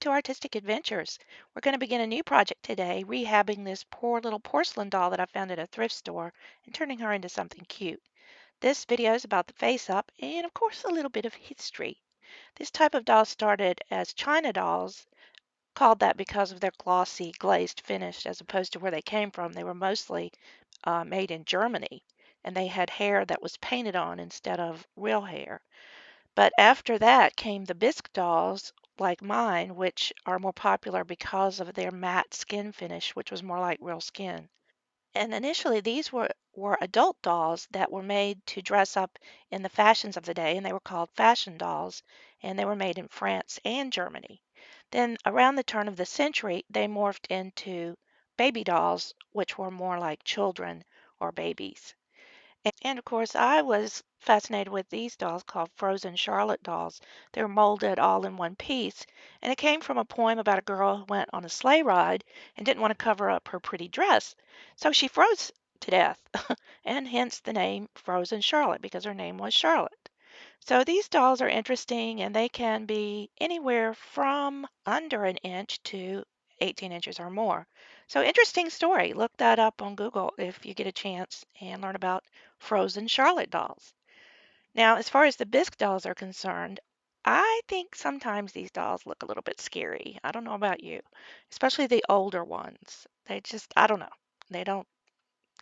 to Artistic Adventures. We're going to begin a new project today, rehabbing this poor little porcelain doll that I found at a thrift store and turning her into something cute. This video is about the face up and, of course, a little bit of history. This type of doll started as China dolls, called that because of their glossy glazed finish as opposed to where they came from. They were mostly made in Germany, and they had hair that was painted on instead of real hair. But after that came the bisque dolls like mine, which are more popular because of their matte skin finish, which was more like real skin. And initially, these were adult dolls that were made to dress up in the fashions of the day, and they were called fashion dolls, and they were made in France and Germany. Then, around the turn of the century, they morphed into baby dolls, which were more like children or babies. And of course, I was fascinated with these dolls called Frozen Charlotte dolls. They were molded all in one piece, and it came from a poem about a girl who went on a sleigh ride and didn't want to cover up her pretty dress. So she froze to death, and hence the name Frozen Charlotte because her name was Charlotte. So these dolls are interesting and they can be anywhere from under an inch to 18 inches or more. So interesting story. Look that up on Google if you get a chance and learn about frozen Charlotte dolls. Now, as far as the bisque dolls are concerned, I think sometimes these dolls look a little bit scary. I don't know about you, especially the older ones. They just, I don't know. They don't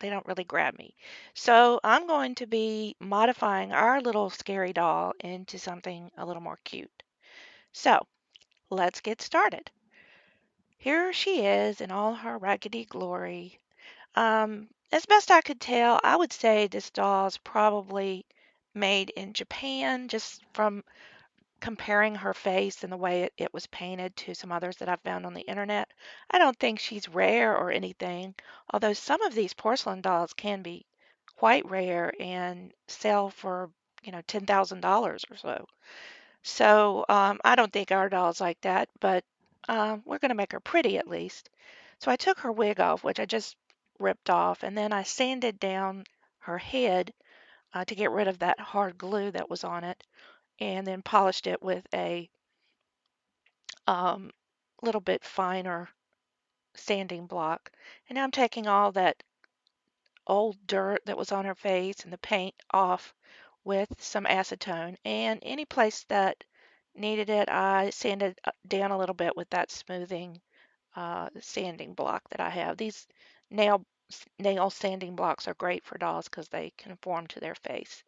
they don't really grab me. So I'm going to be modifying our little scary doll into something a little more cute. So let's get started. Here she is in all her raggedy glory. As best I could tell, I would say this doll is probably made in Japan, just from comparing her face and the way it was painted to some others that I've found on the internet. I don't think she's rare or anything, although some of these porcelain dolls can be quite rare and sell for, $10,000 or so. So I don't think our doll's like that, but we're going to make her pretty at least. So I took her wig off, which I just ripped off, and then I sanded down her head to get rid of that hard glue that was on it, and then polished it with a um, little bit finer sanding block. And now I'm taking all that old dirt that was on her face and the paint off with some acetone. And any place that needed it, I sanded down a little bit with that smoothing sanding block that I have. These nail nail sanding blocks are great for dolls because they conform to their face.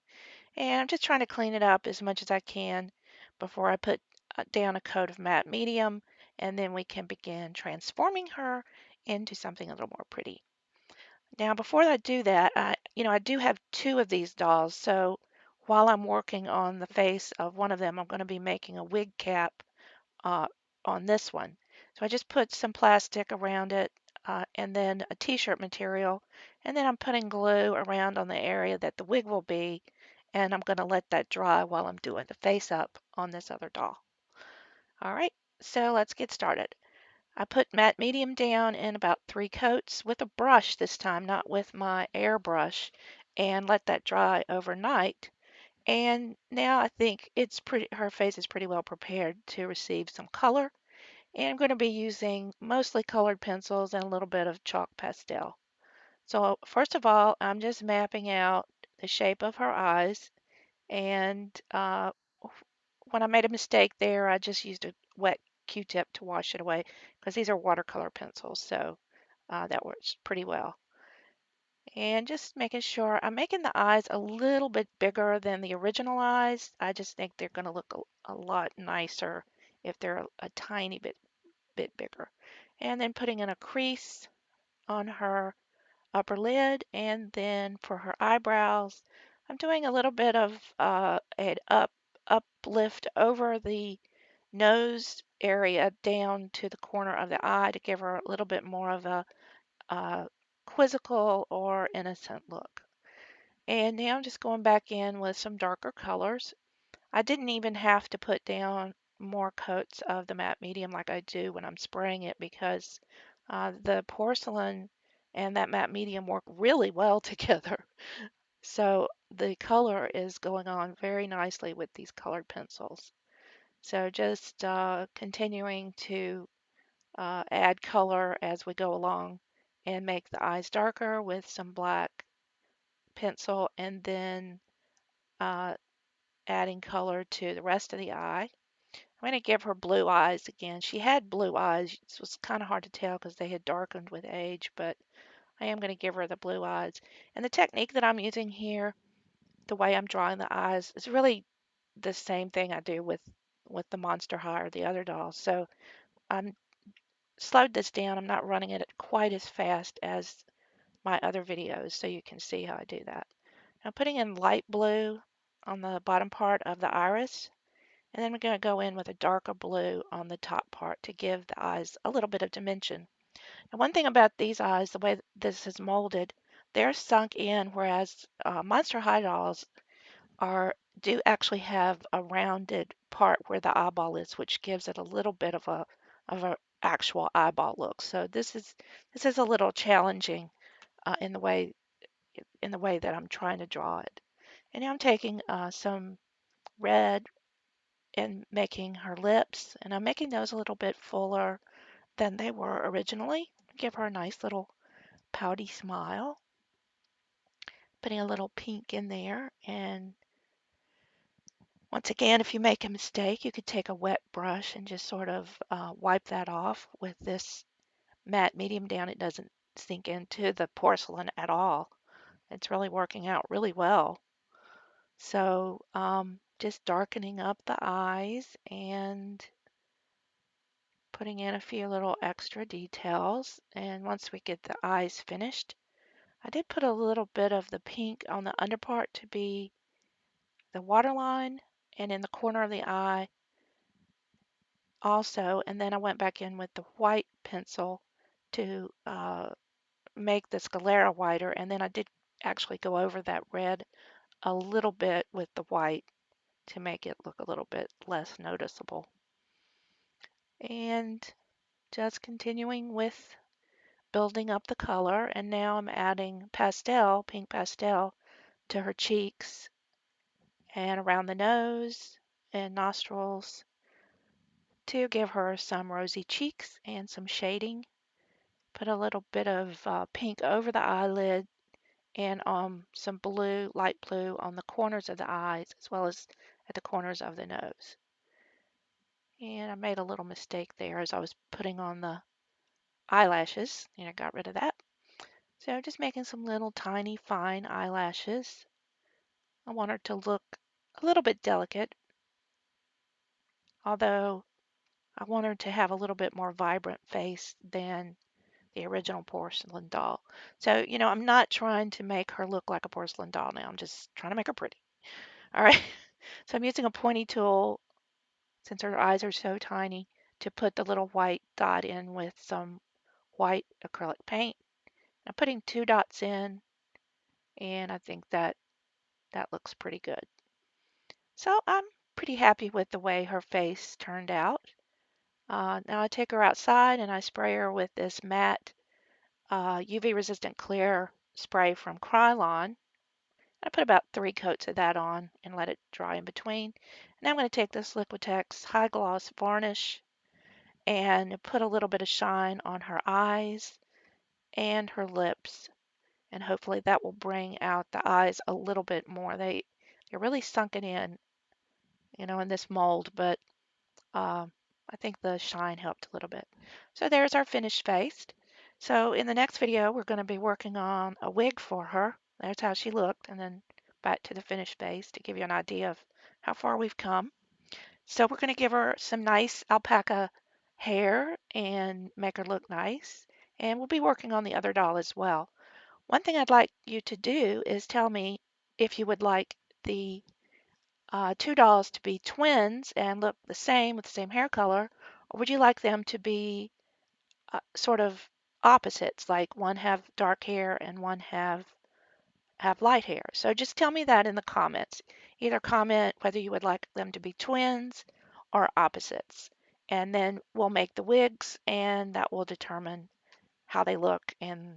And I'm just trying to clean it up as much as I can before I put down a coat of matte medium, and then we can begin transforming her into something a little more pretty. Now, before I do that, I do have two of these dolls, so while I'm working on the face of one of them, I'm going to be making a wig cap uh, on this one. So I just put some plastic around it and then a t-shirt material, and then I'm putting glue around on the area that the wig will be, and I'm going to let that dry while I'm doing the face up on this other doll. All right, so let's get started. I put matte medium down in about 3 coats with a brush this time, not with my airbrush, and let that dry overnight. And now I think her face is pretty well prepared to receive some color. And I'm going to be using mostly colored pencils and a little bit of chalk pastel. So first of all, I'm just mapping out the shape of her eyes. And when I made a mistake there, I just used a wet Q-tip to wash it away because these are watercolor pencils. So that works pretty well. And just making sure I'm making the eyes a little bit bigger than the original eyes. I just think they're going to look a lot nicer if they're a tiny bit bigger. And then putting in a crease on her upper lid, and then for her eyebrows, I'm doing a little bit of an uplift over the nose area down to the corner of the eye to give her a little bit more of a uh, quizzical or innocent look. And now I'm just going back in with some darker colors. I didn't even have to put down more coats of the matte medium like I do when I'm spraying it because the porcelain and that matte medium work really well together. So the color is going on very nicely with these colored pencils. So just continuing to add color as we go along and make the eyes darker with some black pencil, and then uh, adding color to the rest of the eye. I'm going to give her blue eyes again. She had blue eyes. It was kind of hard to tell because they had darkened with age, but I am going to give her the blue eyes. And the technique that I'm using here, the way I'm drawing the eyes, is really the same thing I do with the Monster High or the other dolls. So I'm slowed this down. I'm not running it quite as fast as my other videos, so you can see how I do that. I'm putting in light blue on the bottom part of the iris, and then we're going to go in with a darker blue on the top part to give the eyes a little bit of dimension. And one thing about these eyes, the way this is molded, they're sunk in, whereas Monster High dolls are do actually have a rounded part where the eyeball is, which gives it a little bit of a actual eyeball look. So this is a little challenging in the way that I'm trying to draw it. And now I'm taking some red and making her lips, and I'm making those a little bit fuller than they were originally. Give her a nice little pouty smile. Putting a little pink in there, and once again, if you make a mistake, you could take a wet brush and just sort of wipe that off with this matte medium down. It doesn't sink into the porcelain at all. It's really working out really well. So just darkening up the eyes and putting in a few little extra details. And once we get the eyes finished, I did put a little bit of the pink on the underpart to be the waterline, and in the corner of the eye also. And then I went back in with the white pencil to make the sclera whiter. And then I did actually go over that red a little bit with the white to make it look a little bit less noticeable. And just continuing with building up the color. And now I'm adding pastel, pink pastel, to her cheeks and around the nose and nostrils to give her some rosy cheeks and some shading. Put a little bit of pink over the eyelid and some blue, light blue on the corners of the eyes as well as at the corners of the nose. And I made a little mistake there as I was putting on the eyelashes, and I got rid of that. So just making some little tiny fine eyelashes. I want her to look a little bit delicate, although I want her to have a little bit more vibrant face than the original porcelain doll. So, I'm not trying to make her look like a porcelain doll now. I'm just trying to make her pretty. All right. So I'm using a pointy tool since her eyes are so tiny to put the little white dot in with some white acrylic paint. I'm putting 2 dots in, and I think that looks pretty good. So I'm pretty happy with the way her face turned out. Now I take her outside and I spray her with this matte UV resistant clear spray from Krylon. I put about 3 coats of that on and let it dry in between. And I'm going to take this Liquitex High Gloss Varnish and put a little bit of shine on her eyes and her lips. And hopefully that will bring out the eyes a little bit more. They're really sunken in this mold, but I think the shine helped a little bit. So there's our finished face. So in the next video, we're going to be working on a wig for her. There's how she looked, and then back to the finished face to give you an idea of how far we've come. So we're going to give her some nice alpaca hair and make her look nice. And we'll be working on the other doll as well. One thing I'd like you to do is tell me if you would like the 2 dolls to be twins and look the same with the same hair color, or would you like them to be sort of opposites, like one have dark hair and one have light hair? So just tell me that in the comments. Either comment whether you would like them to be twins or opposites, and then we'll make the wigs, and that will determine how they look and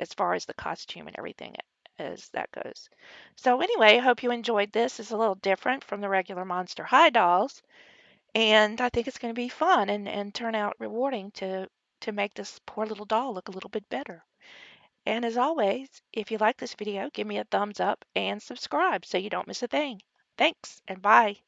as far as the costume and everything as that goes. So anyway, I hope you enjoyed this. It's a little different from the regular Monster High dolls. And I think it's going to be fun and turn out rewarding to make this poor little doll look a little bit better. And as always, if you like this video, give me a thumbs up and subscribe so you don't miss a thing. Thanks and bye.